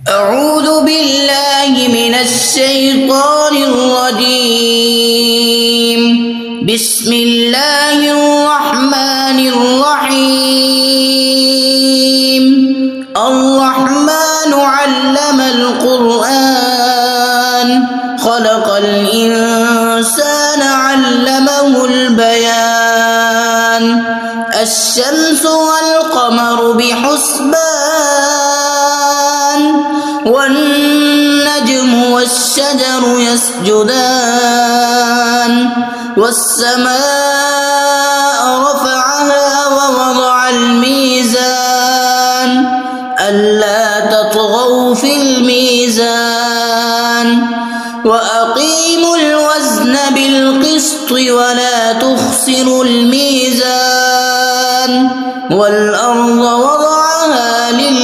أعوذ بالله من الشيطان الرجيم. بسم الله الرحمن الرحيم. الرحمن علم القرآن خلق الإنسان علمه البيان. الشمس والقمر بحسبان والنجم والشجر يسجدان. والسماء رفعها ووضع الميزان ألا تطغوا في الميزان وأقيموا الوزن بالقسط ولا تخسروا الميزان. والأرض وضعها للأنام